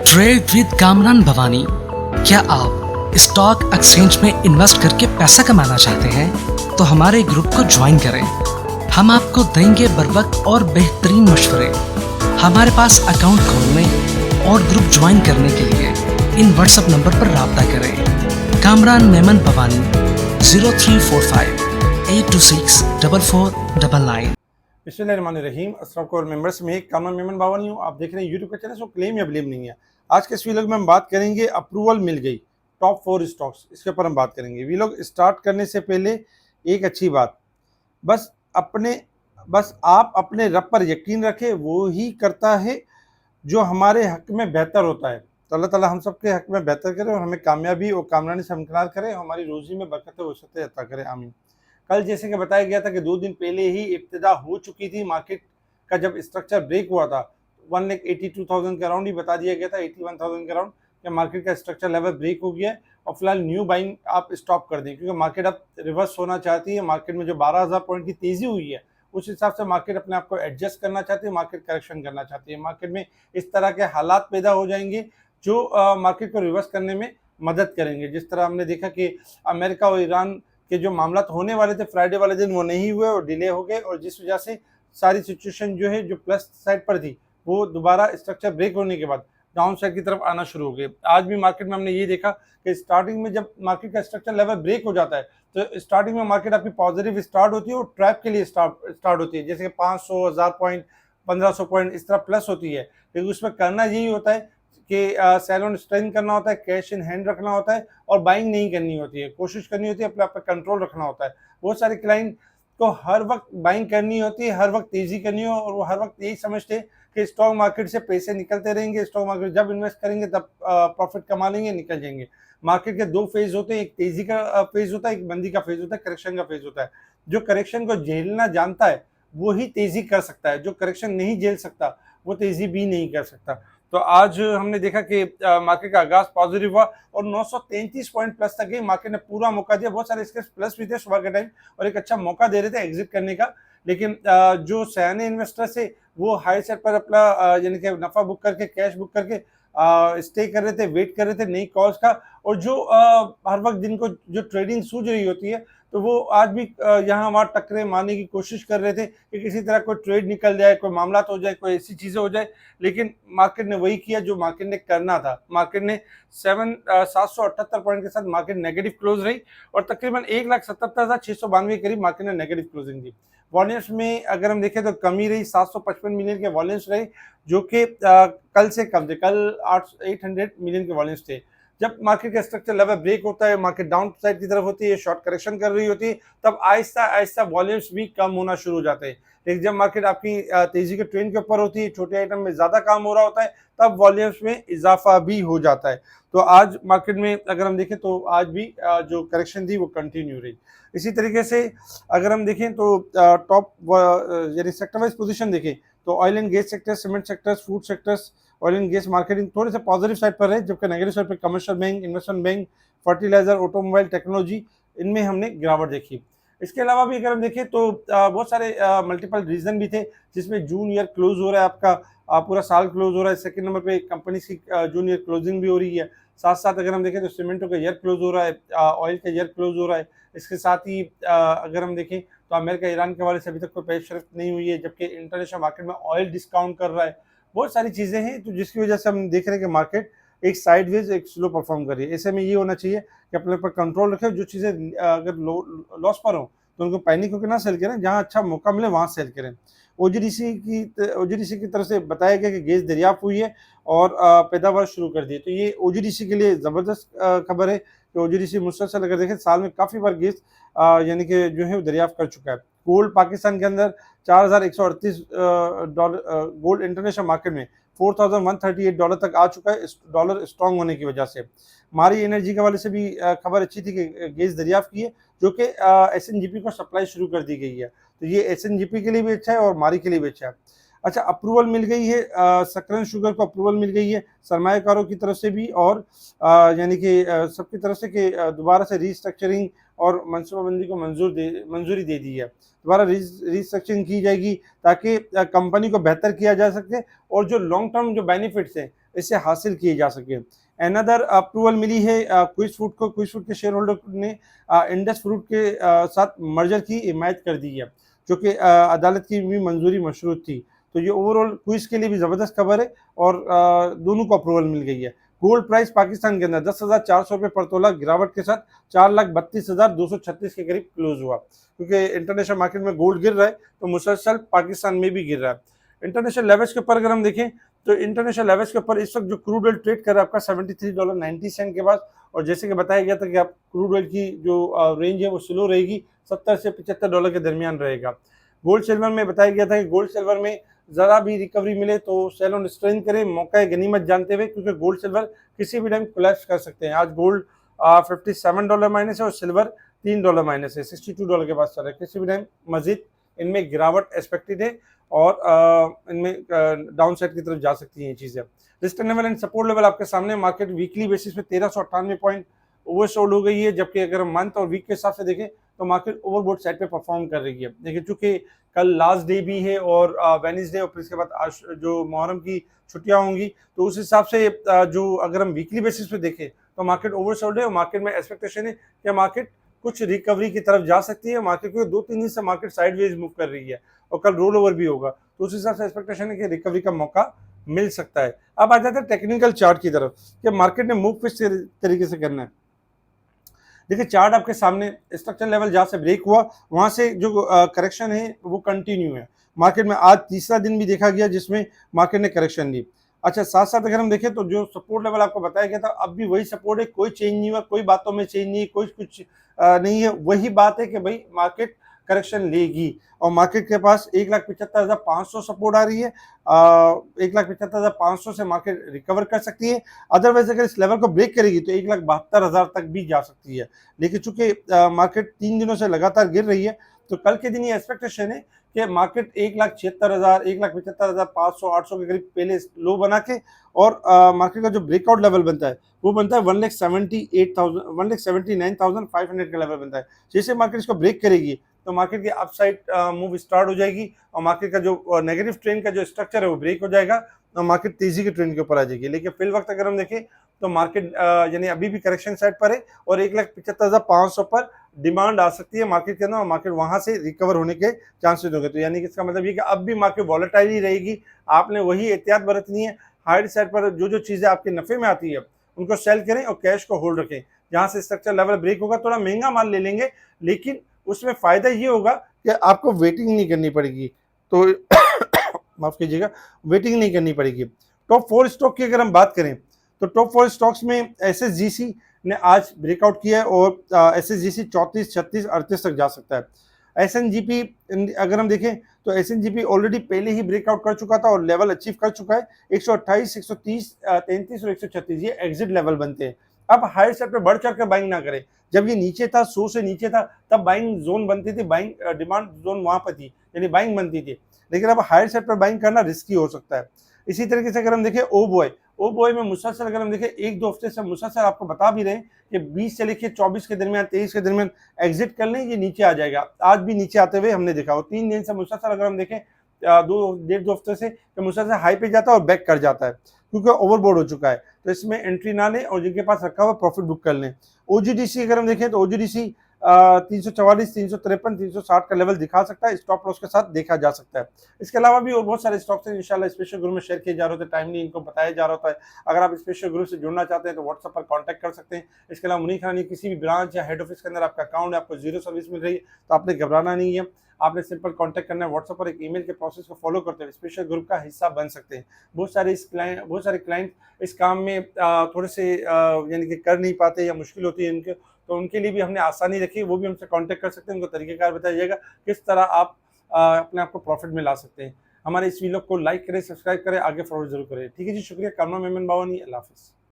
Trade with Kamran Bhavani. क्या आप stock exchange में इन्वेस्ट करके पैसा कमाना चाहते हैं तो हमारे ग्रुप को ज्वाइन करें। हम आपको देंगे बर वक्त और बेहतरीन मशवरे। हमारे पास अकाउंट खोलने और ग्रुप ज्वाइन करने के लिए इन व्हाट्सएप नंबर पर राब्ता करें। कामरान मेमन भवानी 0345 826 4499। बिस्मिल्लाहिर्रहमानिर्रहीम। अस्सलाम वालेकुम मेंबर्स, में कामरान मेमन बावानी हूँ। आप देख रहे हैं यूट्यूब का चैनल, सो क्लेम या ब्लेम नहीं है। आज के इस वीलॉग में हम बात करेंगे अप्रूवल मिल गई टॉप 4 स्टॉक्स, इसके ऊपर हम बात करेंगे। वीलॉग स्टार्ट करने से पहले एक अच्छी बात, बस आप अपने रब पर यकीन रखें, वो ही करता है जो हमारे हक में बेहतर होता है। तो अल्लाह ताला हम सब के हक में बेहतर करे और हमें कामयाबी और कामरानी से हमकिनार करे, हमारी रोजी में बरकत वसअत अता करे, आमीन। कल जैसे कि बताया गया था कि 2 दिन पहले ही इब्तिदा हो चुकी थी मार्केट का, जब स्ट्रक्चर ब्रेक हुआ था 1,82,000 के अराउंड ही बता दिया गया था, 81,000 के अराउंड, कि मार्केट का स्ट्रक्चर लेवल ब्रेक हो गया है और फिलहाल न्यू बाइंग आप स्टॉप कर दें, क्योंकि मार्केट अब रिवर्स होना चाहती है। मार्केट में जो 12,000 पॉइंट की तेजी हुई है, उस हिसाब से मार्केट अपने आप को एडजस्ट करना चाहती है, मार्केट करेक्शन करना चाहती है। मार्केट में इस तरह के हालात पैदा हो जाएंगे जो मार्केट को रिवर्स करने में मदद करेंगे। जिस तरह हमने देखा कि अमेरिका और ईरान के जो मामला होने वाले थे फ्राइडे वाले दिन, वो नहीं हुए और डिले हो गए, और जिस वजह से सारी सिचुएशन जो है जो प्लस साइड पर थी, वो दोबारा स्ट्रक्चर ब्रेक होने के बाद डाउन साइड की तरफ आना शुरू हो गए। आज भी मार्केट में हमने ये देखा कि स्टार्टिंग में जब मार्केट का स्ट्रक्चर लेवल ब्रेक हो जाता है, तो स्टार्टिंग में मार्केट आपकी पॉजिटिव स्टार्ट होती है और ट्रैप के लिए स्टार्ट होती है, जैसे 500, 1000 पॉइंट, 1500 पॉइंट इस तरह प्लस होती है। लेकिन उसमें करना यही होता है कि सेल ऑन स्ट्रेंथ करना होता है, कैश इन हैंड रखना होता है और बाइंग नहीं करनी होती है। कोशिश करनी होती है अपने आप पर कंट्रोल रखना होता है। बहुत सारे क्लाइंट को हर वक्त बाइंग करनी होती है, हर वक्त तेजी करनी हो, और वो हर वक्त यही समझते हैं कि स्टॉक मार्केट से पैसे निकलते रहेंगे, स्टॉक मार्केट जब इन्वेस्ट करेंगे तब प्रॉफिट कमा लेंगे, निकल जाएंगे। मार्केट के 2 फेज होते हैं, एक तेजी का फेज होता है, एक मंदी का फेज होता है, करेक्शन का फेज होता है। जो करेक्शन को झेलना जानता है वो ही तेजी कर सकता है, जो करेक्शन नहीं झेल सकता वो तेजी भी नहीं कर सकता। तो आज हमने देखा कि मार्केट का आगाज पॉजिटिव हुआ और 933 पॉइंट प्लस तक गई। मार्केट ने पूरा मौका दिया, बहुत सारे इसके प्लस भी थे सुबह के टाइम और एक अच्छा मौका दे रहे थे एग्जिट करने का। लेकिन जो सयाने इन्वेस्टर्स है वो हाई सेट पर अपना यानी कि नफा बुक करके, कैश बुक करके स्टे कर रहे थे, वेट कर रहे थे नई कॉल्स का। और जो हर वक्त जिनको जो ट्रेडिंग सूझ रही होती है, तो वो आज भी यहाँ वहाँ टक्करे मारने की कोशिश कर रहे थे कि किसी तरह कोई ट्रेड निकल जाए, कोई मामला हो जाए, कोई ऐसी चीज़ें हो जाए। लेकिन मार्केट ने वही किया जो मार्केट ने करना था। मार्केट ने 778 पॉइंट के साथ मार्केट नेगेटिव क्लोज रही और तकरीबन 1,77,692 के करीब मार्केट ने नेगेटिव क्लोजिंग दी। वॉल्यूम्स में अगर हम देखें तो कमी रही, 755 मिलियन के वॉल्यूम्स रहे, जो कि कल से कम थे। कल 800 मिलियन के वॉल्यूम्स थे। जब मार्केट का स्ट्रक्चर लेवल ब्रेक होता है, मार्केट डाउन साइड की तरफ होती है, शॉर्ट करेक्शन कर रही होती है, तब आहिस्ता आहिस्ता वॉल्यूम्स भी कम होना शुरू हो जाते हैं। लेकिन जब मार्केट आपकी तेजी के ट्रेंड के ऊपर होती है, छोटे आइटम में ज़्यादा काम हो रहा होता है, तब वॉल्यूम्स में इजाफा भी हो जाता है। तो आज मार्केट में अगर हम देखें तो आज भी जो करेक्शन थी वो कंटिन्यू रही। इसी तरीके से अगर हम देखें तो टॉप यानी सेक्टर वाइज पोजीशन देखें तो oil and gas sector, cement sectors, food sectors, oil and gas marketing थोड़े से पॉजिटिव साइड पर है, जबकि नेगेटिव साइड पर commercial bank, investment bank, fertiliser, automobile, technology, इनमें हमने गिरावट देखी। इसके अलावा भी अगर हम देखें तो बहुत सारे मल्टीपल रीजन भी थे, जिसमें जून ईयर क्लोज हो रहा है, आपका पूरा साल क्लोज हो रहा है। सेकंड नंबर पे कंपनी की जून ईयर क्लोजिंग भी हो रही है। साथ साथ अगर हम देखें तो सीमेंटों का ईयर क्लोज हो रहा है, ऑयल का ईयर क्लोज हो रहा है। इसके साथ ही अगर हम देखें तो अमेरिका ईरान के हवाले से अभी तक कोई पेश रफ्त नहीं हुई है, जबकि इंटरनेशनल मार्केट में ऑयल डिस्काउंट कर रहा है। बहुत सारी चीज़ें हैं तो जिसकी वजह से हम देख रहे हैं कि मार्केट एक साइडवेज, एक स्लो परफॉर्म कर रही है। ऐसे में ये होना चाहिए कि अपने ऊपर कंट्रोल रखें। जो चीज़ें अगर लॉस पर हो तो उनको पैनिक होकर ना सेल करें, जहाँ अच्छा मौका मिले वहाँ सेल करें। ओजीडीसी की तरफ से बताया गया कि गैस दरियाफ्त हुई है और पैदावार शुरू कर दी है। तो ये ओजीडीसी के लिए ज़बरदस्त खबर है कि ओजीडीसी मुसलसल अगर देखें साल में काफ़ी बार गैस यानी कि जो है वो दरियाफ्त कर चुका है। गोल्ड पाकिस्तान के अंदर 4,138 डॉलर, गोल्ड इंटरनेशनल मार्केट में $4,138 तक आ चुका है, डॉलर स्ट्रॉन्ग होने की वजह से। मारी एनर्जी के वाले से भी खबर अच्छी थी कि गैस दरियाफ्त की है, जो कि एसएनजीपी को सप्लाई शुरू कर दी गई है। तो ये एसएनजीपी के लिए भी अच्छा है और मारी के लिए भी अच्छा है। अच्छा, अप्रूवल मिल गई है, सकरन शुगर को अप्रूवल मिल गई है सरमायाकारों की तरफ से भी, और यानी कि सबकी तरफ से कि दोबारा से रीस्ट्रक्चरिंग और मनसूबाबंदी को मंजूरी दे दी है। दोबारा रीस्ट्रक्चरिंग की जाएगी ताकि कंपनी को बेहतर किया जा सके और जो लॉन्ग टर्म जो बेनिफिट्स हैं इससे हासिल किए जा सके। अनदर अप्रूवल मिली है क्विज फूड को। क्विज फूड के शेयर होल्डर ने इंडस फ्रूट के साथ मर्जर की हिमायत कर दी है, जो कि अदालत की भी मंजूरी मशरूत थी। तो ये ओवरऑल क्विज के लिए भी ज़बरदस्त खबर है और दोनों को अप्रूवल मिल गई है। गोल्ड प्राइस पाकिस्तान के अंदर 10,400 पर तोला गिरावट के साथ 4,32,236 के करीब क्लोज हुआ, क्योंकि इंटरनेशनल मार्केट में गोल्ड गिर रहा है तो मुसलसल पाकिस्तान में भी गिर रहा है। इंटरनेशनल लेवल्स के ऊपर अगर हम देखें तो इंटरनेशनल लेवल्स के ऊपर इस वक्त जो क्रूड ऑयल ट्रेड कर रहा है आपका $73.90 के पास, और जैसे कि बताया गया था कि आप क्रूड ऑयल की जो रेंज है वो स्लो रहेगी, $70 से $75 के दरमियान रहेगा। गोल्ड सिल्वर में बताया गया था कि गोल्ड सिल्वर में ज़रा भी रिकवरी मिले तो सेल ऑन स्ट्रेंथ करें, मौका गनीमत जानते हुए, क्योंकि गोल्ड सिल्वर किसी भी टाइम कोलैप्स कर सकते हैं। आज गोल्ड $57 माइनस है और सिल्वर $3 माइनस है, $62 के पास चल रहा है। किसी भी टाइम मजीद इनमें गिरावट एक्सपेक्टेड है और इनमें डाउन साइड की तरफ जा सकती हैं ये चीज़ें। Resistance level and support level आपके सामने, मार्केट वीकली बेसिस पे 1398 पॉइंट ओवरसोल्ड हो गई है, जबकि अगर हम मंथ और वीक के हिसाब से देखें तो मार्केट ओवरबोट साइड पे परफॉर्म कर रही है। देखिए चूंकि कल लास्ट डे भी है और वेडनेसडे और फिर इसके बाद आज जो मुहर्रम की छुट्टियां होंगी, तो उस हिसाब से जो अगर हम वीकली बेसिस पे देखें तो मार्केट ओवरसोल्ड है और मार्केट में एक्सपेक्टेशन है कि मार्केट कुछ रिकवरी की तरफ जा सकती है। मार्केट को 2-3 दिन से मार्केट साइडवेज मूव कर रही है और कल रोल ओवर भी होगा, तो उस हिसाब से एक्सपेक्टेशन है कि रिकवरी का मौका मिल सकता है। अब आ जाता है टेक्निकल चार्ट की तरफ कि मार्केट ने मूव किस तरीके से करना है। देखिए चार्ट आपके सामने, स्ट्रक्चर लेवल जहाँ से ब्रेक हुआ वहाँ से जो करेक्शन है वो कंटिन्यू है। मार्केट में आज तीसरा दिन भी देखा गया जिसमें मार्केट ने करेक्शन ली। अच्छा, साथ साथ अगर हम देखें तो जो सपोर्ट लेवल आपको बताया गया था अब भी वही सपोर्ट है, कोई चेंज नहीं हुआ, कोई बातों में चेंज नहीं है, कोई कुछ नहीं है। वही बात है कि भाई मार्केट करेक्शन लेगी और मार्केट के पास 1,75,500 सपोर्ट आ रही है। 1,75,500 से मार्केट रिकवर कर सकती है। अदरवाइज अगर इस लेवल को ब्रेक करेगी तो 1,72,000 तक भी जा सकती है। लेकिन चूंकि मार्केट 3 दिनों से लगातार गिर रही है तो कल के दिन ये एक्सपेक्टेशन है कि मार्केट 1,76,000, 1,75,500, 800 के करीब पहले लो बना के और मार्केट का जो ब्रेकआउट लेवल बनता है वो बनता है 1,79,500 का लेवल बनता है। जैसे मार्केट इसको ब्रेक करेगी तो मार्केट की अपसाइड मूव स्टार्ट हो जाएगी और मार्केट का जो नेगेटिव ट्रेंड का जो स्ट्रक्चर है वो ब्रेक हो जाएगा और मार्केट तेजी के ट्रेंड के ऊपर आ जाएगी। लेकिन फिल वक्त अगर हम देखें तो मार्केट यानी अभी भी करेक्शन साइड पर है और 1,75,500 पर डिमांड आ सकती है मार्केट के अंदर और मार्केट वहां से रिकवर होने के चांसेस होंगे। तो यानी कि इसका मतलब ये कि अब भी मार्केट वॉलेटाइल ही रहेगी, आपने वही एहतियात बरतनी है। हाइड साइड पर जो चीजें आपके नफे में आती है उनको सेल करें और कैश को होल्ड रखें। जहां से स्ट्रक्चर लेवल ब्रेक होगा थोड़ा महंगा माल ले लेंगे, लेकिन उसमें फायदा ये होगा कि आपको वेटिंग नहीं करनी पड़ेगी। तो माफ कीजिएगा, वेटिंग नहीं करनी पड़ेगी। टॉप 4 स्टॉक की अगर हम बात करें तो टॉप 4 स्टॉक्स में SSGC ने आज ब्रेकआउट किया है और SSGC 34, 36, 38 तक जा सकता है। SNGP अगर हम देखें तो SNGP ऑलरेडी पहले ही ब्रेकआउट कर चुका था और लेवल अचीव कर चुका है। 128, 130, 33 और 136 ये एग्जिट लेवल बनते हैं। अब हायर साइड पे बढ़ चढ़ कर बाइंग ना करें। जब ये नीचे था, 100 से नीचे था, तब बाइंग जोन बनती थी, बाइंग डिमांड जोन वहां पर थी, यानी बाइंग बनती थी। लेकिन अब हायर साइड पर बाइंग करना रिस्की हो सकता है। इसी तरीके से अगर हम देखें ओबॉय में मुसलसल अगर हम देखें 1-2 हफ्ते से मुसलसल आपको बता भी रहे हैं कि 20 से लेकर 24 के दरमियान, 23 के दरमियान एग्जिट कर लें, ये नीचे आ जाएगा। आज भी नीचे आते हुए हमने देखा। और 3 दिन से मुसलसल अगर हम देखें 2-1.5 हफ्ते से तो मुसलसल हाई पे जाता है और बैक कर जाता है क्योंकि ओवरबोर्ड हो चुका है। तो इसमें एंट्री ना लें और जिनके पास रखा हुआ प्रॉफिट बुक कर लें। OGDC अगर हम देखें तो OGDC 344, 353, 360 का लेवल दिखा सकता है, स्टॉप लॉस के साथ देखा जा सकता है। इसके अलावा भी और बहुत सारे स्टॉक्स हैं इंशाल्लाह स्पेशल ग्रुप में शेयर किए जा रहे होते हैं, टाइमली इनको बताया जा रहा होता है। अगर आप स्पेशल ग्रुप से जुड़ना चाहते हैं तो व्हाट्सएप पर कॉन्टैक्ट कर सकते हैं। इसके अलावा मुनीर खानी किसी भी ब्रांच या हेड ऑफिस के अंदर आपका अकाउंट है, आपको 0 सर्विस मिल रही है तो आपने घबराना नहीं है। आपने सिंपल कांटेक्ट करना है व्हाट्सएप पर, एक ईमेल के प्रोसेस को फॉलो करते हुए स्पेशल ग्रुप का हिस्सा बन सकते हैं। बहुत सारे क्लाइंट इस काम में थोड़े से यानी कि कर नहीं पाते या मुश्किल होती है इनके, तो उनके लिए भी हमने आसानी रखी, वो भी हमसे कांटेक्ट कर सकते हैं। उनको तरीक़ेकार बताया जाएगा किस तरह आप अपने आप को प्रॉफिट में ला सकते हैं। हमारे इस वीडियो को लाइक करें, सब्सक्राइब करें, आगे फॉरवर्ड जरूर करें। ठीक है जी, शुक्रिया। कामना मेमन बावानी, अल्लाह हाफिज़।